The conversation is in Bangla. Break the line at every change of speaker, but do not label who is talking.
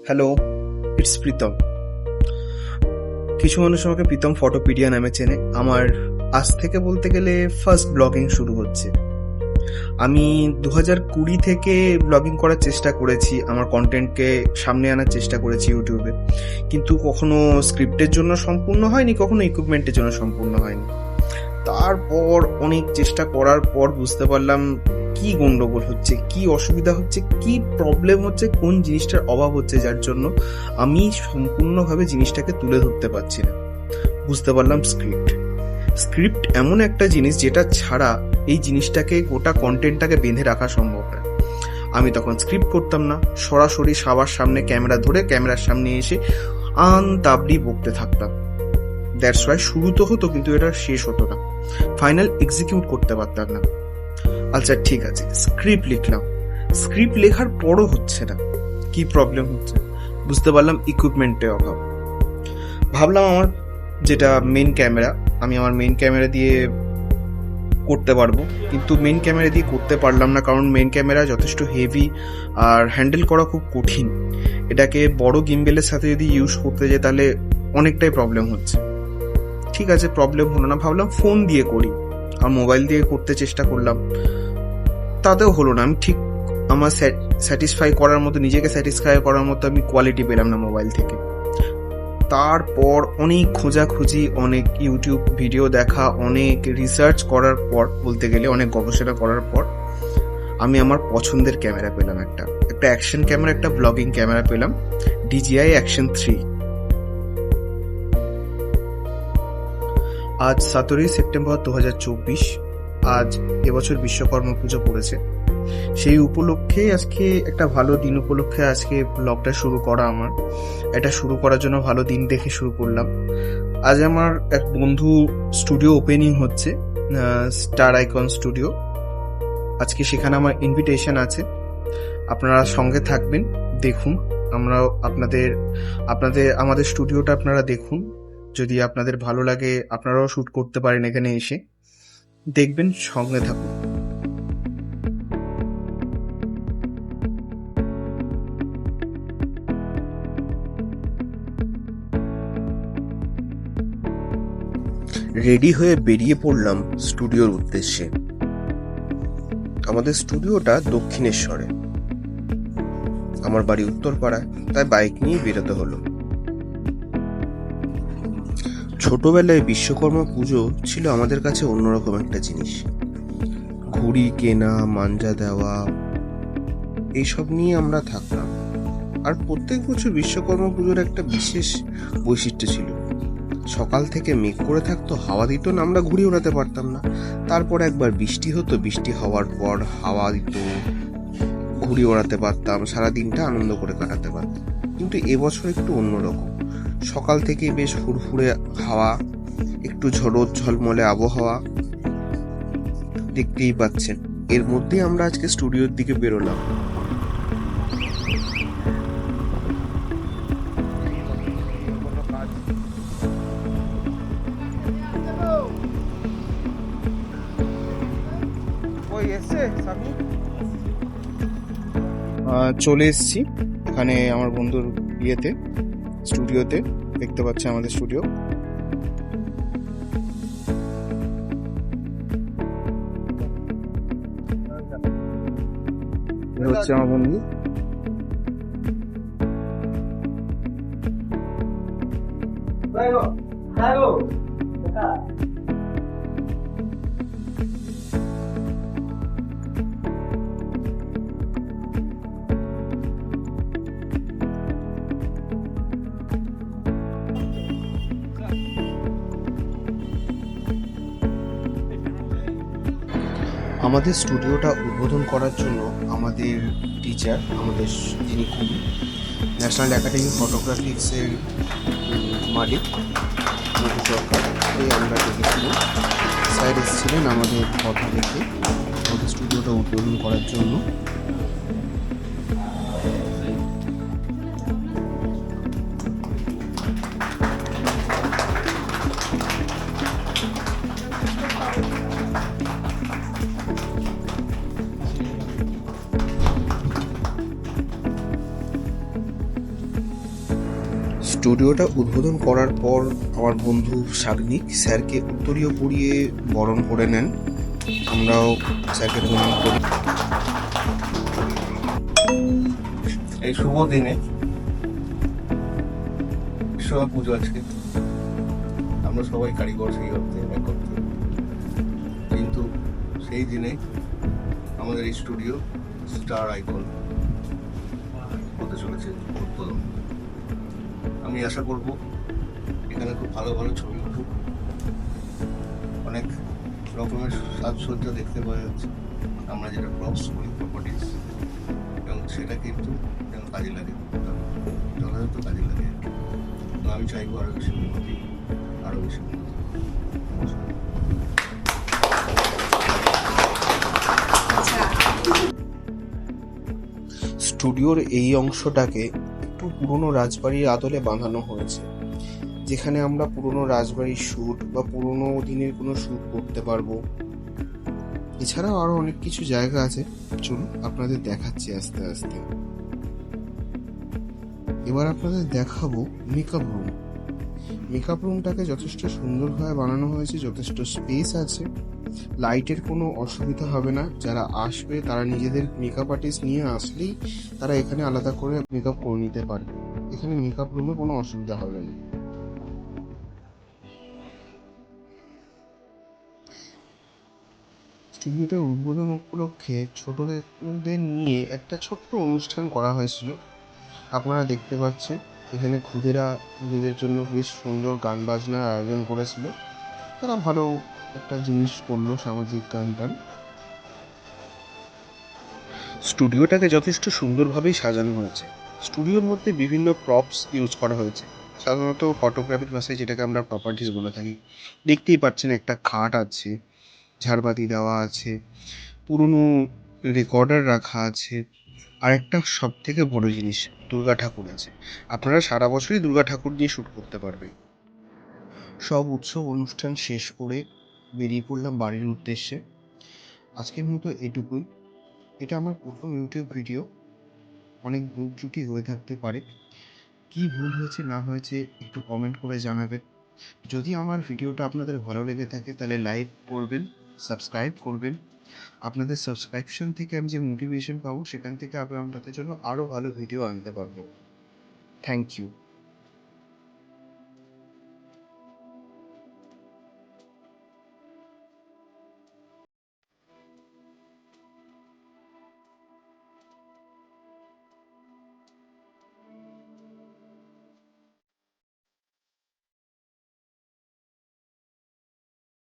Hello, it's Pritam. কিছু মানুষ আমাকে প্রীতম ফটোপিডিয়া নামে চেনে। আমার আজ থেকে বলতে গেলে ফার্স্ট ব্লগিং শুরু হচ্ছে। আমি 2020 থেকে ব্লগিং করার চেষ্টা করেছি, আমার কন্টেন্টকে সামনে আনার চেষ্টা করেছি ইউটিউবে, কিন্তু কখনো স্ক্রিপ্টের জন্য সম্পূর্ণ হয়নি, কখনো ইকুইপমেন্টের জন্য সম্পূর্ণ হয়নি। তারপর অনেক চেষ্টা করার পর বুঝতে পারলাম কি গন্ডগোল হচ্ছে, কি অসুবিধা হচ্ছে, কি প্রবলেম হচ্ছে, কোন জিনিসটার অভাব হচ্ছে যার জন্য আমি সম্পূর্ণভাবে জিনিসটাকে তুলে ধরতে পারছি না। বুঝতে পারলাম স্ক্রিপ্ট এমন একটা জিনিস যেটা ছাড়া এই জিনিসটাকে, গোটা কন্টেন্টটাকে বেঁধে রাখা সম্ভব না। আমি তখন স্ক্রিপ্ট করতাম না, সরাসরি সবার সামনে ক্যামেরা ধরে ক্যামেরার সামনে এসে আনতাবড়ি বকতে থাকতাম। দ্যাটস ওয়াই শুরু তো হতো কিন্তু এটা শেষ হতো না, ফাইনাল এক্সিকিউট করতে পারতাম না। আচ্ছা ঠিক আছে, স্ক্রিপ্ট লিখলাম, স্ক্রিপ্ট লেখার পরও হচ্ছে না। কি প্রবলেম হচ্ছে বুঝতে পারলাম, ইকুইপমেন্টের অভাব। ভাবলাম আমার যেটা মেন ক্যামেরা, আমি আমার মেন ক্যামেরা দিয়ে করতে পারবো, কিন্তু মেন ক্যামেরা দিয়ে করতে পারলাম না, কারণ মেন ক্যামেরা যথেষ্ট হেভি আর হ্যান্ডেল করা খুব কঠিন। এটাকে বড় গিম্বেলের সাথে যদি ইউজ করতে যাই তাহলে অনেকটাই প্রবলেম হচ্ছে। ঠিক আছে, প্রবলেম হলো না, ভাবলাম ফোন দিয়ে করি, আর মোবাইল দিয়ে করতে চেষ্টা করলাম, তাতেও হলো না। আমি ঠিক আমার স্যাটিসফাই করার মতো, নিজেকে স্যাটিসফাই করার মতো আমি কোয়ালিটি পেলাম না মোবাইল থেকে। তারপর অনেক খোঁজাখুঁজি, অনেক ইউটিউব ভিডিও দেখা, অনেক রিসার্চ করার পর, বলতে গেলে অনেক গবেষণা করার পর আমি আমার পছন্দের ক্যামেরা পেলাম, একটা অ্যাকশন ক্যামেরা, একটা ব্লগিং ক্যামেরা পেলাম, DJI Action 3। আজ 17 সেপ্টেম্বর 2024। আজ এবছর বিশ্বকর্মা পুজো পড়েছে, সেই উপলক্ষে আজকে একটা ভালো দিন উপলক্ষে আজকে ব্লগটা শুরু করা। আমার এটা শুরু করার জন্য ভালো দিন দেখে শুরু করলাম। আজ আমার এক বন্ধু স্টুডিও ওপেনিং হচ্ছে, স্টার আইকন স্টুডিও। আজকে সেখানে আমার ইনভিটেশন আছে, আপনারা সঙ্গে থাকবেন, দেখুন। আমরাও আমাদের স্টুডিওটা আপনারা দেখুন, যদি আপনাদের ভালো লাগে আপনারাও শ্যুট করতে পারেন এখানে এসে, দেখবেন, সঙ্গে থাকুন। রেডি হয়ে বেরিয়ে পড়লাম স্টুডিওর উদ্দেশ্যে। আমাদের স্টুডিওটা দক্ষিণেশ্বরে, আমার বাড়ি উত্তরপাড়ায়, তাই বাইক নিয়ে বেরোতে হলো। ছোটবেলায় বিশ্বকর্মা পুজো ছিল আমাদের কাছে অন্যরকম একটা জিনিস। ঘুড়ি কেনা, মাঞ্জা দেওয়া, এইসব নিয়ে আমরা থাকতাম। আর প্রত্যেক বছর বিশ্বকর্মা পুজোর একটা বিশেষ বৈশিষ্ট্য ছিল, সকাল থেকে মেঘ করে থাকতো, হাওয়া দিত না, আমরা ঘুড়ি ওড়াতে পারতাম না। তারপর একবার বৃষ্টি হতো, বৃষ্টি হওয়ার পর হাওয়া দিত, ঘুড়ি ওড়াতে পারতাম, সারাদিনটা আনন্দ করে কাটাতে পারতাম। কিন্তু এবছর একটু অন্যরকম, সকাল থেকে বেশ ফুরফুরে হাওয়া, একটু রোদ ঝলমলে আবহাওয়া, দেখতেই পাচ্ছেন। এর মধ্যে আমরা আজকে স্টুডিওর দিকে বেরোলাম। চলে এসছি এখানে আমার বন্ধুর ইয়েতে, স্টুডিওতে। দেখতে পাচ্ছি আমাদের স্টুডিও। হচ্ছে আমার বন্ধু। আমাদের স্টুডিওটা উদ্বোধন করার জন্য আমাদের টিচার, আমাদের যিনি কুলি, ন্যাশনাল একাডেমি ফটোগ্রাফিক্সের মালিক মধু সরকার, আমরা ডেকেছিলাম। স্যার এসেছিলেন আমাদের কথা দেখে আমাদের স্টুডিওটা উদ্বোধন করার জন্য। স্টুডিওটা উদ্বোধন করার পর আমার বন্ধু সাগ্নিক স্যারকে উত্তরীয় পরিয়ে বরণ করে নেন। আমরাও স্যারকে প্রণাম করি। এই শুভ দিনে বিশ্বকর্মা পুজো আজকে, আমরা সবাই কারিগর সেই অর্থে একত্র, কিন্তু সেই দিনে আমাদের এই স্টুডিও স্টার আইকন হতে চলেছে উদ্বোধন। আমি আশা করব এখানে খুব ভালো ভালো ছবি উঠুক, অনেক রকমের সাজসজ্জা দেখতে পাওয়া যাচ্ছে, আমরা যেটা প্রপস করি প্রপার্টিস, এবং সেটা কিন্তু যেন কাজে লাগে, যথাযথ কাজে লাগে। তো আমি চাইবো আরও বেশি উন্নতি, আরও বেশি উন্নতি। স্টুডিওর এই অংশটাকে একটু পুরনো রাজবাড়ির আদলে বাঁধানো হয়েছে, যেখানে আমরা পুরনো রাজবাড়ির শ্যুট বা পুরনো দিনের কোনো শ্যুট করতে পারবো। এছাড়াও আরো অনেক কিছু জায়গা আছে, চলুন আপনাদের দেখাচ্ছি আস্তে আস্তে। এবার আপনাদের দেখাবো মেকআপ রুম। মেকআপ রুমটাকে যথেষ্ট সুন্দরভাবে বানানো হয়েছে, যথেষ্ট স্পেস আছে, লাইটের কোনো অসুবিধা হবে না। যারা আসবে তারা নিজেদের মেকআপ আর্টিস্ট নিয়ে আসলেই তারা এখানে আলাদা করে মেকআপ করে নিতে পারবে। এখানে মেকআপ রুমে কোনো অসুবিধা হবে না। স্টুডিওটার উদ্বোধন উপলক্ষে ছোটদের নিয়ে একটা ছোট্ট অনুষ্ঠান করা হয়েছিল। আপনারা দেখতে পাচ্ছেন এখানে খুদেদের জন্য বেশ সুন্দর গান বাজনার আয়োজন করেছিল। তারা ভালো একটা জিনিস করলো, সামাজিক গান টান। স্টুডিওটাকে যথেষ্ট সুন্দরভাবেই সাজানো হয়েছে। স্টুডিওর মধ্যে বিভিন্ন প্রপস ইউজ করা হয়েছে, সাধারণত ফটোগ্রাফির ভাষায় যেটাকে আমরা প্রপার্টিস বলে থাকি। দেখতেই পাচ্ছেন একটা খাট আছে, ঝাড়বাতি দেওয়া আছে, পুরনো রেকর্ডার রাখা আছে, আর একটা সব থেকে বড় জিনিস, দুর্গা ঠাকুর আছে। আপনারা সারা বছরই দুর্গা ঠাকুর নিয়ে শ্যুট করতে পারবেন। সব উৎসব অনুষ্ঠান শেষ করে বেরিয়ে পড়লাম বাড়ির উদ্দেশ্যে। আজকের মতো এটুকুই। এটা আমার প্রথম ইউটিউব ভিডিও, অনেক ভুল ত্রুটি হয়ে থাকতে পারে। কী ভুল হয়েছে না হয়েছে একটু কমেন্ট করে জানাবেন। যদি আমার ভিডিওটা আপনাদের ভালো লেগে থাকে তাহলে লাইক করবেন, সাবস্ক্রাইব করবেন। আপনাদের সাবস্ক্রাইপশন থেকে আমি যে মোটিভেশন পাবো সেখান থেকে আমি আপনাদের জন্য আরও ভালো ভিডিও আনতে পারবো। Thank you.